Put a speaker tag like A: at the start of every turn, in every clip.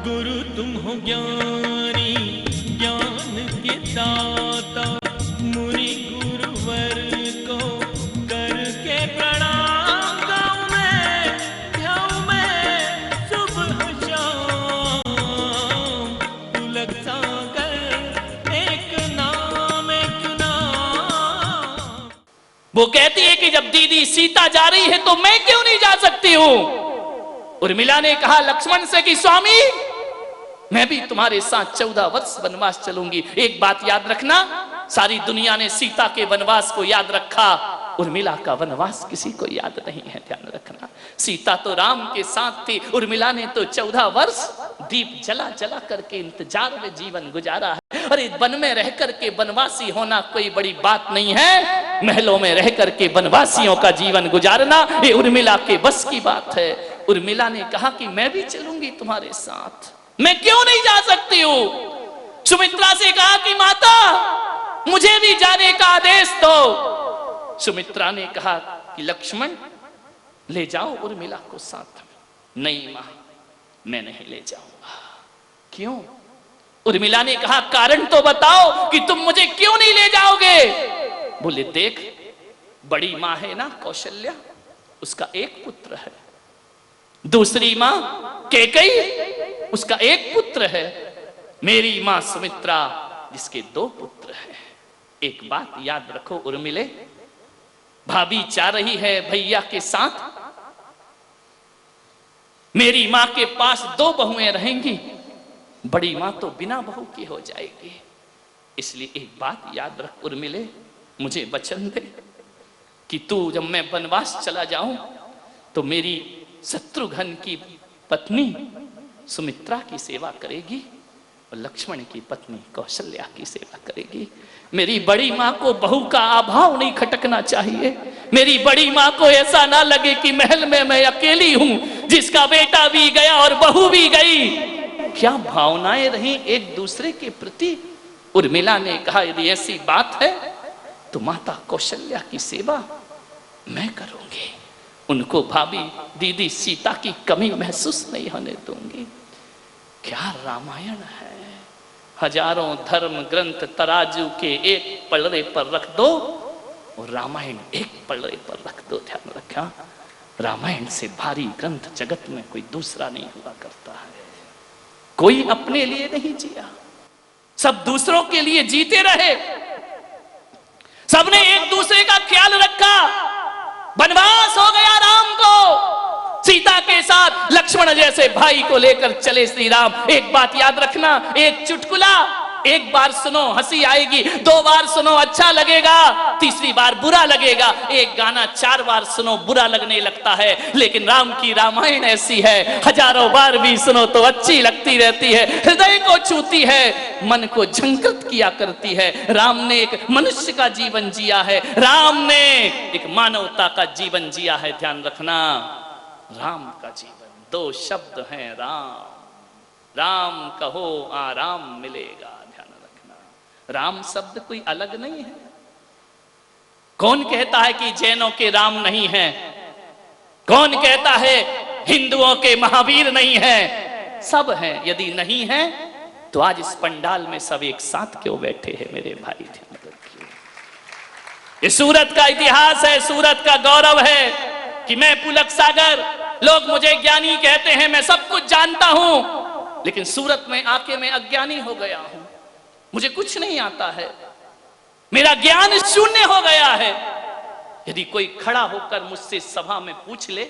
A: गुरु तुम हो ज्ञानी, ज्ञान के दाता, मुनि गुरुवर को करके प्रणाम। गाऊं मैं, ध्याऊं मैं सुबह शाम, पुलक सागर एक नाम, एक नाम।
B: वो कहती है कि जब दीदी सीता जा रही है तो मैं क्यों नहीं जा सकती हूं। उर्मिला ने कहा लक्ष्मण से कि स्वामी, मैं भी तुम्हारे साथ 14 वर्ष वनवास चलूंगी। एक बात याद रखना, सारी दुनिया ने सीता के वनवास को याद रखा, उर्मिला का वनवास किसी को याद नहीं है, ध्यान रखना। सीता तो राम के साथ थी, उर्मिला ने तो 14 वर्ष दीप जला जला करके इंतजार में जीवन गुजारा है। अरे वन में रह करके वनवासी होना कोई बड़ी बात नहीं है, महलों में रह करके वनवासियों का जीवन गुजारना ये उर्मिला के बस की बात है। उर्मिला ने कहा कि मैं भी चलूंगी तुम्हारे साथ, मैं क्यों नहीं जा सकती हूं। सुमित्रा से कहा कि माता मुझे भी जाने का आदेश दो। सुमित्रा ने कहा कि लक्ष्मण ले जाओ उर्मिला को साथ में। नहीं मां, मैं नहीं ले जाऊंगा। क्यों? उर्मिला ने कहा कारण तो बताओ कि तुम मुझे क्यों नहीं ले जाओगे। बोले देख, बड़ी मां है ना कौशल्या, उसका एक पुत्र है, दूसरी मां कैकेयी, उसका एक पुत्र है, मेरी मां सुमित्रा जिसके 2 पुत्र हैं। एक बात याद रखो उर्मिले, भाभी चाह रही है भैया के साथ, मेरी मां के पास 2 बहुएं रहेंगी, बड़ी मां तो बिना बहू की हो जाएगी। इसलिए एक बात याद रख उर्मिले, मुझे वचन दे कि तू जब मैं वनवास चला जाऊं तो मेरी शत्रुघ्न की पत्नी सुमित्रा की सेवा करेगी और लक्ष्मण की पत्नी कौशल्या की सेवा करेगी। मेरी बड़ी मां को बहू का अभाव नहीं खटकना चाहिए। मेरी बड़ी मां को ऐसा ना लगे कि महल में मैं अकेली हूं, जिसका बेटा भी गया और बहू भी गई। क्या भावनाएं रही एक दूसरे के प्रति। उर्मिला ने कहा यदि ऐसी बात है तो माता कौशल्या की सेवा मैं करूंगी, उनको भाभी दीदी सीता की कमी महसूस नहीं होने दूंगी। क्या रामायण है, हजारों धर्म ग्रंथ तराजू के एक पलड़े पर रख दो और रामायण एक पलड़े पर रख दो। ध्यान रखा, रामायण से भारी ग्रंथ जगत में कोई दूसरा नहीं हुआ करता है। कोई अपने लिए नहीं जिया, सब दूसरों के लिए जीते रहे, सबने एक दूसरे का ख्याल रखा। वनवास हो गया राम को, सीता के साथ लक्ष्मण जैसे भाई को लेकर चले श्री राम। एक बात याद रखना, एक चुटकुला एक बार सुनो हंसी आएगी, 2 बार सुनो अच्छा लगेगा, तीसरी बार बुरा लगेगा। एक गाना 4 बार सुनो बुरा लगने लगता है, लेकिन राम की रामायण ऐसी है, हजारों बार भी सुनो तो अच्छी लगती रहती है, हृदय को छूती है, मन को झंकृत किया करती है। राम ने एक मनुष्य का जीवन जिया है, राम ने एक मानवता का जीवन जिया है। ध्यान रखना, राम का जीवन 2 शब्द हैं, राम। राम कहो आराम मिलेगा। ध्यान रखना, राम शब्द कोई अलग नहीं है। कौन कहता है कि जैनों के राम नहीं है? कौन कहता है हिंदुओं के महावीर नहीं है? सब हैं। यदि नहीं है तो आज इस पंडाल में सब एक साथ क्यों बैठे हैं मेरे भाई? ध्यान रखिए, ये सूरत का इतिहास है, सूरत का गौरव है कि मैं पुलक सागर, लोग मुझे ज्ञानी कहते हैं, मैं सब कुछ जानता हूं, लेकिन सूरत में आके मैं अज्ञानी हो गया हूं, मुझे कुछ नहीं आता है, मेरा ज्ञान शून्य हो गया है। यदि कोई खड़ा होकर मुझसे सभा में पूछ ले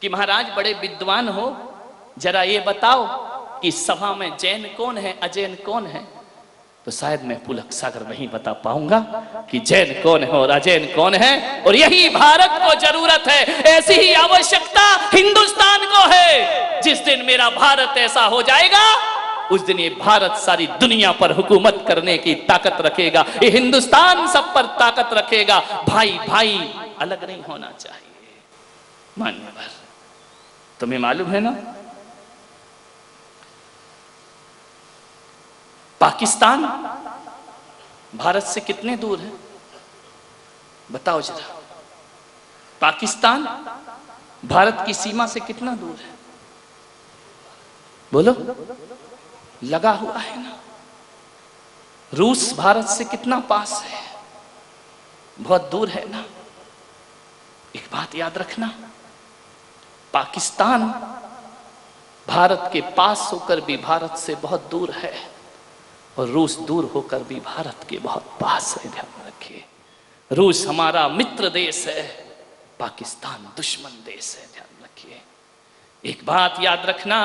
B: कि महाराज बड़े विद्वान हो, जरा ये बताओ कि सभा में जैन कौन है, अजैन कौन है, तो शायद मैं पुलक सागर नहीं बता पाऊंगा कि जैन कौन है और अजैन कौन है। और यही भारत को जरूरत है, ऐसी ही आवश्यकता हिंदुस्तान को है। जिस दिन मेरा भारत ऐसा हो जाएगा, उस दिन ये भारत सारी दुनिया पर हुकूमत करने की ताकत रखेगा, ये हिंदुस्तान सब पर ताकत रखेगा। भाई भाई अलग नहीं होना चाहिए। मान्यवर, तुम्हें मालूम है ना, पाकिस्तान भारत से कितने दूर है? बताओ जरा, पाकिस्तान भारत की सीमा से कितना दूर है? बोलो, लगा हुआ है ना। रूस भारत से कितना पास है, बहुत दूर है ना। एक बात याद रखना, पाकिस्तान भारत के पास होकर भी भारत से बहुत दूर है, और रूस दूर होकर भी भारत के बहुत पास है। ध्यान रखिए, रूस हमारा मित्र देश है, पाकिस्तान दुश्मन देश है। ध्यान रखिए, एक बात याद रखना,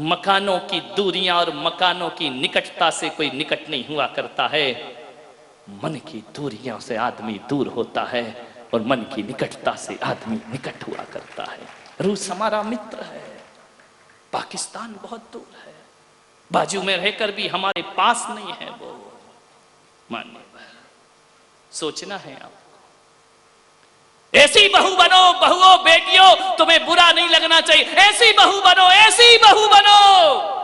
B: मकानों की दूरियां और मकानों की निकटता से कोई निकट नहीं हुआ करता है, मन की दूरियों से आदमी दूर होता है, और मन की निकटता से आदमी निकट हुआ करता है। रूस हमारा मित्र है, पाकिस्तान बहुत दूर है, बाजू में रहकर भी हमारे पास नहीं है वो। मानिए, सोचना है आप, ऐसी बहू बनो, बहुओं बेटियों, तुम्हें बुरा नहीं लगना चाहिए। ऐसी बहू बनो, ऐसी बहू बनो,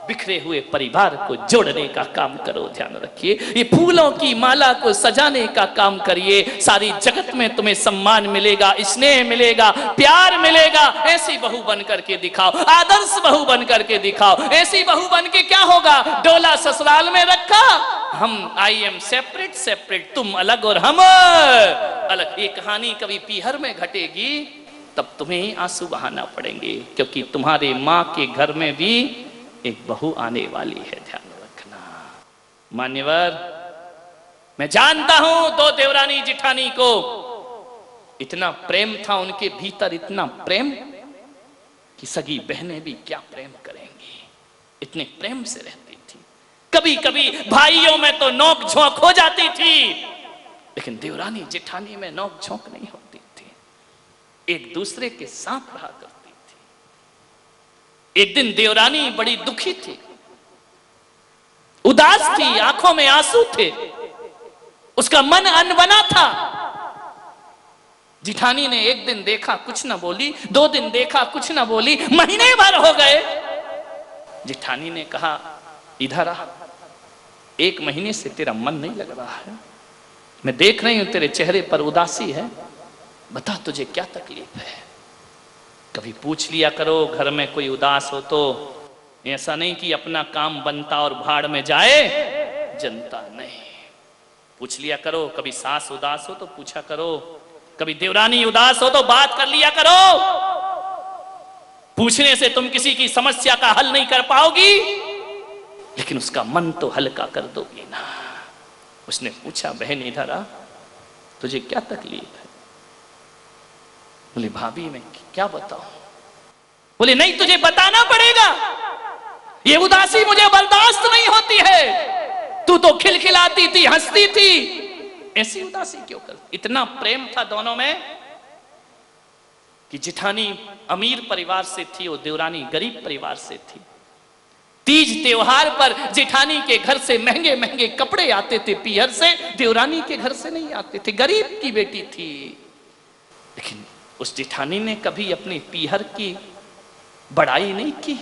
B: बिखरे हुए परिवार को जोड़ने का काम करो। ध्यान रखिए, ये फूलों की माला को सजाने का काम करिए, सारी जगत में तुम्हें सम्मान मिलेगा, स्नेह मिलेगा, प्यार मिलेगा। ऐसी बहू बन करके दिखाओ, आदर्श बहू बन करके दिखाओ। ऐसी बहू बन के क्या होगा, डोला ससुराल में रखा, हम आई एम सेपरेट सेपरेट, तुम अलग और हम अलग। ये कहानी कभी पीहर में घटेगी तब तुम्हें आंसू बहाना पड़ेंगे, क्योंकि तुम्हारे माँ के घर में भी एक बहू आने वाली है। ध्यान रखना मान्यवर, मैं जानता हूं दो देवरानी जिठानी को इतना प्रेम था उनके भीतर, इतना प्रेम कि सगी बहनें भी क्या प्रेम करेंगी, इतने प्रेम से रहती थी। कभी कभी भाइयों में तो नोक झोंक हो जाती थी, लेकिन देवरानी जिठानी में नोक झोंक नहीं होती थी, एक दूसरे के साथ रहा करती। एक दिन देवरानी बड़ी दुखी थी, उदास थी, आंखों में आंसू थे, उसका मन अनबना था। जिठानी ने एक दिन देखा, कुछ ना बोली, 2 दिन देखा, कुछ ना बोली, महीने भर हो गए। जिठानी ने कहा, इधर आ, 1 महीने से तेरा मन नहीं लग रहा है, मैं देख रही हूं तेरे चेहरे पर उदासी है, बता तुझे क्या तकलीफ है। कभी पूछ लिया करो, घर में कोई उदास हो तो, ऐसा नहीं कि अपना काम बनता और भाड़ में जाए जनता नहीं। पूछ लिया करो, कभी सास उदास हो तो पूछा करो, कभी देवरानी उदास हो तो बात कर लिया करो। पूछने से तुम किसी की समस्या का हल नहीं कर पाओगी, लेकिन उसका मन तो हल्का कर दोगी ना। उसने पूछा, बहन इधर आ, तुझे क्या तकलीफ है। बोले, भाभी मैं क्या बताऊं। बोले, नहीं तुझे बताना पड़ेगा, ये उदासी मुझे बर्दाश्त नहीं होती है। तू तो खिलखिलाती थी, हंसती थी, ऐसी उदासी क्यों कर। इतना प्रेम था दोनों में कि जिठानी अमीर परिवार से थी और देवरानी गरीब परिवार से थी। तीज त्योहार पर जिठानी के घर से महंगे महंगे कपड़े आते थे पीहर से, देवरानी के घर से नहीं आते थे, गरीब की बेटी थी। लेकिन उस जिठानी ने कभी अपनी पीहर की बड़ाई नहीं की।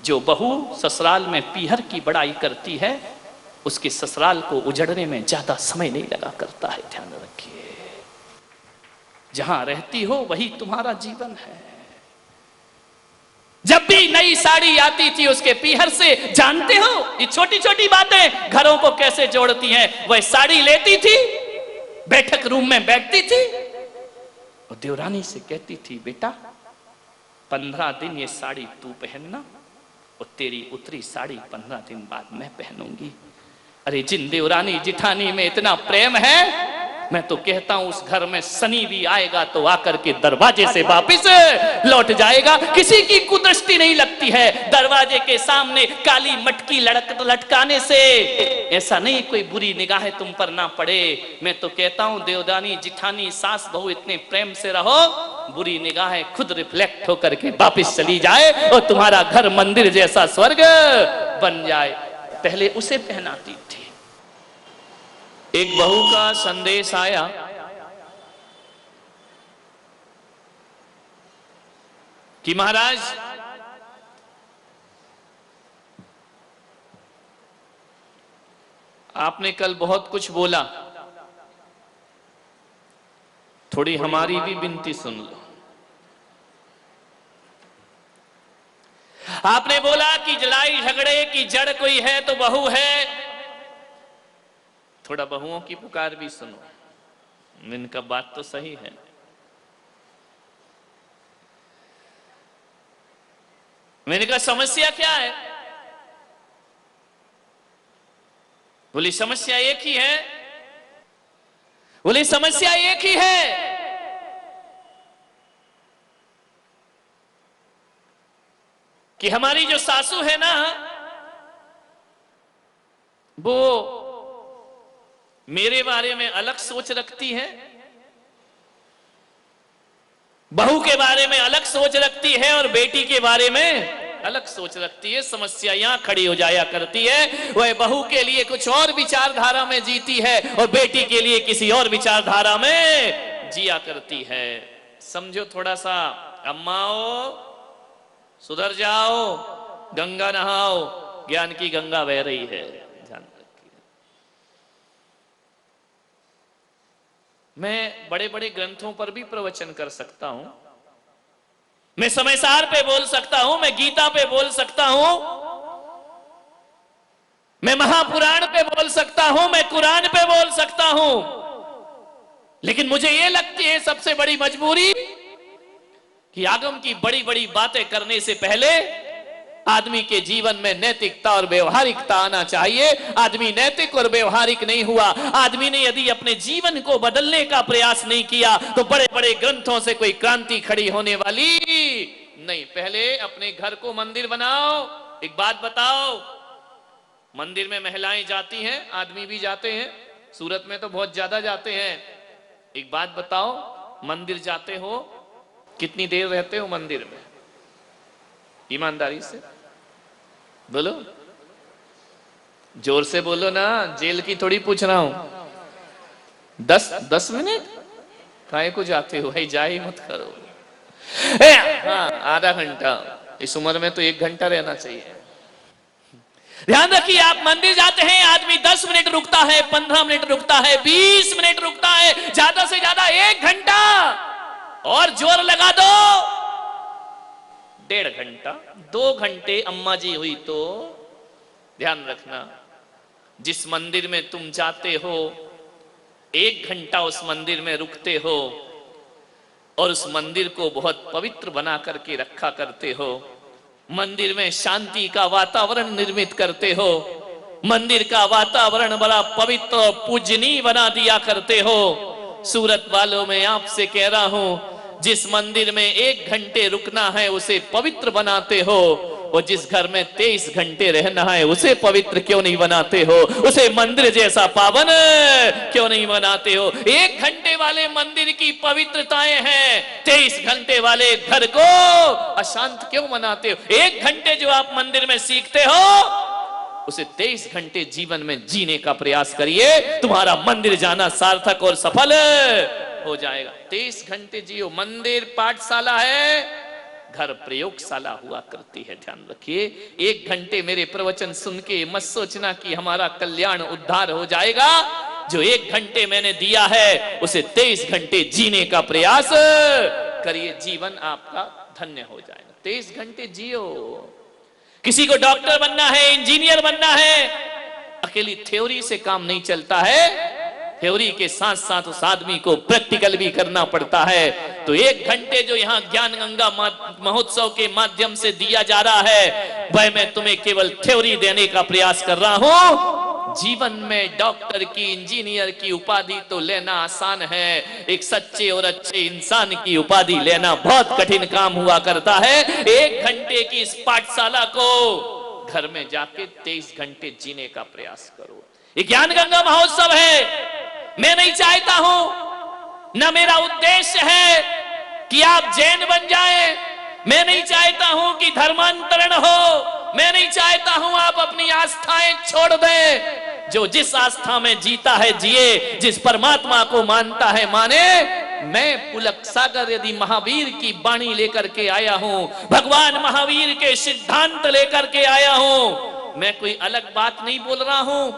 B: जो बहू ससुराल में पीहर की बड़ाई करती है, उसके ससुराल को उजड़ने में ज्यादा समय नहीं लगा करता है। ध्यान रखिए, जहां रहती हो वही तुम्हारा जीवन है। जब भी नई साड़ी आती थी उसके पीहर से, जानते हो ये छोटी छोटी बातें घरों को कैसे जोड़ती हैं। वह साड़ी लेती थी, बैठक रूम में बैठती थी और देवरानी से कहती थी, बेटा 15 दिन ये साड़ी तू पहनना और तेरी उतरी साड़ी 15 दिन बाद मैं पहनूंगी। अरे जिन देवरानी जिठानी में इतना प्रेम है, मैं तो कहता हूं उस घर में शनि भी आएगा तो आकर के दरवाजे से वापिस लौट जाएगा। किसी की कुदृष्टि नहीं लगती है दरवाजे के सामने काली मटकी लटकाने से। ऐसा नहीं कोई बुरी निगाहें तुम पर ना पड़े। मैं तो कहता हूं देवरानी जिठानी सास बहू इतने प्रेम से रहो, बुरी निगाहें खुद रिफ्लेक्ट होकर के वापिस चली जाए और तुम्हारा घर मंदिर जैसा स्वर्ग बन जाए। पहले उसे पहनाती थी। एक बहू का संदेश आया, कि महाराज आपने कल बहुत कुछ बोला, थोड़ी हमारी भी विनती सुन लो। आपने बोला कि लड़ाई झगड़े की जड़ कोई है तो बहू है। थोड़ा बहुओं की पुकार भी सुनो, इनका बात तो सही है। मैंने कहा समस्या क्या है? बोली समस्या एक ही है। बोली समस्या एक ही है कि हमारी जो सासू है ना, वो मेरे बारे में अलग सोच रखती है, बहू के बारे में अलग सोच रखती है और बेटी के बारे में अलग सोच रखती है। समस्या यहां खड़ी हो जाया करती है। वह बहू के लिए कुछ और विचारधारा में जीती है और बेटी के लिए किसी और विचारधारा में जिया करती है। समझो थोड़ा सा, अम्माओ सुधर जाओ, गंगा नहाओ, ज्ञान की गंगा बह रही है, ध्यान रखिए। मैं बड़े बड़े ग्रंथों पर भी प्रवचन कर सकता हूं, मैं समयसार पे बोल सकता हूं, मैं गीता पे बोल सकता हूं, मैं महापुराण पे बोल सकता हूं, मैं कुरान पे बोल सकता हूं, लेकिन मुझे यह लगती है सबसे बड़ी मजबूरी कि आगम की बड़ी बड़ी बातें करने से पहले आदमी के जीवन में नैतिकता और व्यवहारिकता आना चाहिए। आदमी नैतिक और व्यवहारिक नहीं हुआ, आदमी ने यदि अपने जीवन को बदलने का प्रयास नहीं किया तो बड़े बड़े ग्रंथों से कोई क्रांति खड़ी होने वाली नहीं। पहले अपने घर को मंदिर बनाओ। एक बात बताओ, मंदिर में महिलाएं जाती हैं, आदमी भी जाते हैं, सूरत में तो बहुत ज्यादा जाते हैं। एक बात बताओ, मंदिर जाते हो, कितनी देर रहते हो मंदिर में? ईमानदारी से बोलो, जोर से बोलो ना, जेल की थोड़ी पूछ रहा हूं। 10 मिनट काहे को जाते हो? जा ही मत करो। हाँ, आधा घंटा, इस उम्र में तो 1 घंटा रहना चाहिए। ध्यान रखिए, आप मंदिर जाते हैं, आदमी 10 मिनट रुकता है, 15 मिनट रुकता है, 20 मिनट रुकता है, ज्यादा से ज्यादा 1 घंटा, और जोर लगा दो 1.5 घंटा, 2 घंटे अम्मा जी हुई तो। ध्यान रखना, जिस मंदिर में तुम जाते हो 1 घंटा उस मंदिर में रुकते हो और उस मंदिर को बहुत पवित्र बना करके रखा करते हो, मंदिर में शांति का वातावरण निर्मित करते हो, मंदिर का वातावरण बड़ा पवित्र और पूजनीय बना दिया करते हो। सूरत वालों में आपसे कह रहा हूं, जिस मंदिर में 1 घंटे रुकना है उसे पवित्र बनाते हो, और जिस घर में 23 घंटे रहना है उसे पवित्र क्यों नहीं बनाते हो? उसे मंदिर जैसा पावन क्यों नहीं बनाते हो? 1 घंटे वाले मंदिर की पवित्रताएं हैं, 23 घंटे वाले घर को अशांत क्यों बनाते हो? 1 घंटे जो आप मंदिर में सीखते हो उसे 23 घंटे जीवन में जीने का प्रयास करिए, तुम्हारा मंदिर जाना सार्थक और सफल हो जाएगा। 23 घंटे जियो। मंदिर पाठशाला है, घर प्रयोगशाला हुआ करती है, ध्यान रखिए। 1 घंटे मेरे प्रवचन सुन के मत सोचना कि हमारा कल्याण उद्धार हो जाएगा। जो 1 घंटे मैंने दिया है उसे 23 घंटे जीने का प्रयास करिए, जीवन आपका धन्य हो जाएगा। 23 घंटे जियो। किसी को डॉक्टर बनना है, इंजीनियर बनना है, अकेली थ्योरी से काम नहीं चलता है, थ्योरी के साथ साथ उस आदमी को प्रैक्टिकल भी करना पड़ता है। तो 1 घंटे जो यहाँ ज्ञान गंगा महोत्सव के माध्यम से दिया जा रहा है, वह मैं तुम्हें केवल थ्योरी देने का प्रयास कर रहा हूं। जीवन में डॉक्टर की, इंजीनियर की उपाधि तो लेना आसान है, एक सच्चे और अच्छे इंसान की उपाधि लेना बहुत कठिन काम हुआ करता है। 1 घंटे की इस पाठशाला को घर में जाके 23 घंटे जीने का प्रयास करो। ये ज्ञान गंगा महोत्सव है। मैं नहीं चाहता हूं, न मेरा उद्देश्य है कि आप जैन बन जाएं, मैं नहीं चाहता हूं कि धर्मांतरण हो, मैं नहीं चाहता हूं आप अपनी आस्थाएं छोड़ दें। जो जिस आस्था में जीता है जिए, जिस परमात्मा को मानता है माने। मैं पुलक सागर यदि महावीर की वाणी लेकर के आया हूं, भगवान महावीर के सिद्धांत लेकर के आया हूं, मैं कोई अलग बात नहीं बोल रहा हूं।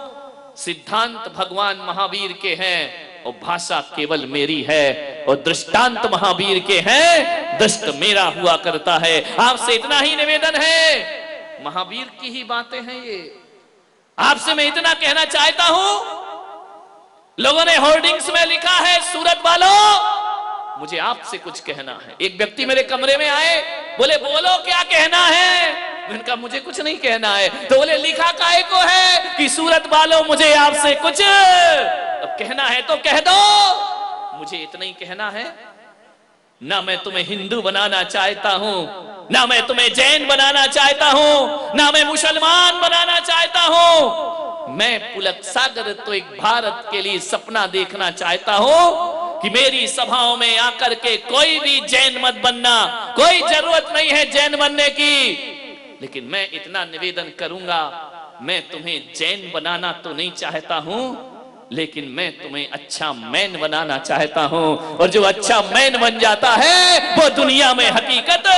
B: सिद्धांत भगवान महावीर के हैं और भाषा केवल मेरी है। और दृष्टांत महावीर के हैं, दृष्ट मेरा हुआ करता है। आपसे इतना ही निवेदन है, महावीर की ही बातें हैं ये। आपसे मैं इतना कहना चाहता हूं, लोगों ने होर्डिंग्स में लिखा है सूरत वालों, मुझे आपसे कुछ कहना है। एक व्यक्ति मेरे कमरे में आए, बोले बोलो क्या कहना है। उनका मुझे कुछ नहीं कहना है। तो बोले लिखा काहे को है कि सूरत वालों मुझे आपसे कुछ अब कहना है तो कह दो। मुझे इतना ही कहना है, ना मैं तुम्हें हिंदू बनाना चाहता हूं, ना मैं तुम्हें जैन बनाना चाहता हूं, ना मैं मुसलमान बनाना चाहता हूं। मैं पुलक सागर तो एक भारत के लिए सपना देखना चाहता हूं कि मेरी सभाओं में आकर के कोई भी जैन मत बनना, कोई जरूरत नहीं है जैन बनने की। लेकिन मैं इतना निवेदन करूंगा, मैं तुम्हें जैन बनाना तो नहीं चाहता हूं, लेकिन मैं तुम्हें अच्छा मैन बनाना चाहता हूं। और जो अच्छा मैन बन जाता है वो दुनिया में हकीकत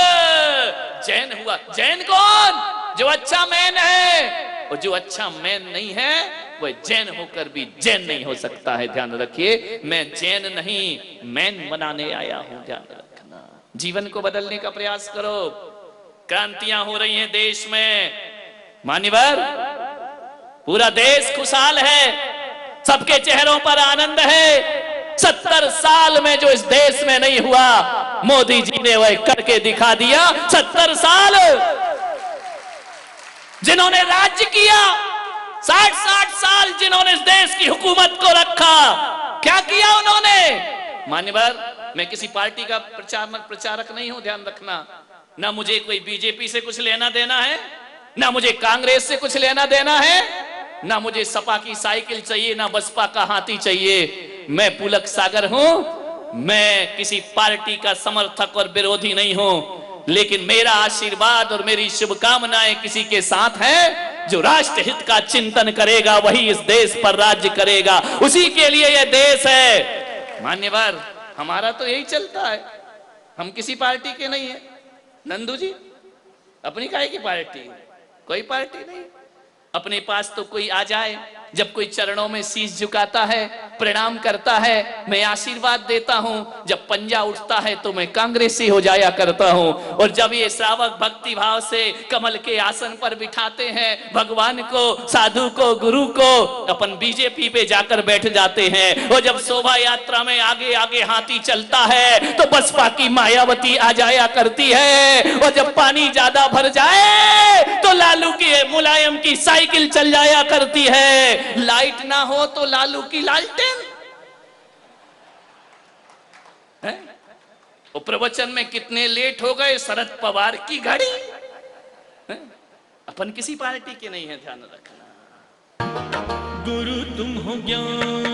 B: जैन हुआ। जैन कौन? जो अच्छा मैन है। और जो अच्छा मैन नहीं है वह जैन होकर भी जैन नहीं हो सकता है। ध्यान रखिए, मैं जैन नहीं मैन बनाने आया हूं। ध्यान रखना, जीवन को बदलने का प्रयास करो। क्रांतियां हो रही हैं देश में, मान्यवर, पूरा देश खुशहाल है, सबके चेहरों पर आनंद है। 70 साल में जो इस देश में नहीं हुआ, मोदी जी ने वह करके दिखा दिया। 70 साल जिन्होंने राज्य किया, 60 साल जिन्होंने इस देश की हुकूमत को रखा, क्या किया उन्होंने? मान्यवर, मैं किसी पार्टी का प्रचारक नहीं हूं, ध्यान रखना। ना मुझे कोई बीजेपी से कुछ लेना देना है, ना मुझे कांग्रेस से कुछ लेना देना है, ना मुझे सपा की साइकिल चाहिए, ना बसपा का हाथी चाहिए। मैं पुलक सागर हूं, मैं किसी पार्टी का समर्थक और विरोधी नहीं हूं, लेकिन मेरा आशीर्वाद और मेरी शुभकामनाएं किसी के साथ है जो राष्ट्र हित का चिंतन करेगा, वही इस देश पर राज्य करेगा, उसी के लिए यह देश है। मान्यवर, हमारा तो यही चलता है, हम किसी पार्टी के नहीं है। नंदू जी, अपनी काहे की पार्टी? कोई पार्टी नहीं। अपने पास तो कोई आ जाए, जब कोई चरणों में शीश झुकाता है, प्रणाम करता है, मैं आशीर्वाद देता हूं। जब पंजा उठता है तो मैं कांग्रेसी हो जाया करता हूं। और जब ये श्रावक भक्ति भाव से कमल के आसन पर बिठाते हैं भगवान को, साधु को, गुरु को, अपन बीजेपी पे जाकर बैठ जाते हैं। और जब शोभा यात्रा में आगे आगे हाथी चलता है तो बसपा की मायावती आ जाया करती है। और जब पानी ज्यादा भर जाए तो लालू की, मुलायम की साइकिल चल जाया करती है। लाइट ना हो तो लालू की लालटेन है। वो प्रवचन में कितने लेट हो गए, शरद पवार की घड़ी है? अपन किसी पार्टी के नहीं है, ध्यान रखना।
A: गुरु तुम हो ज्ञान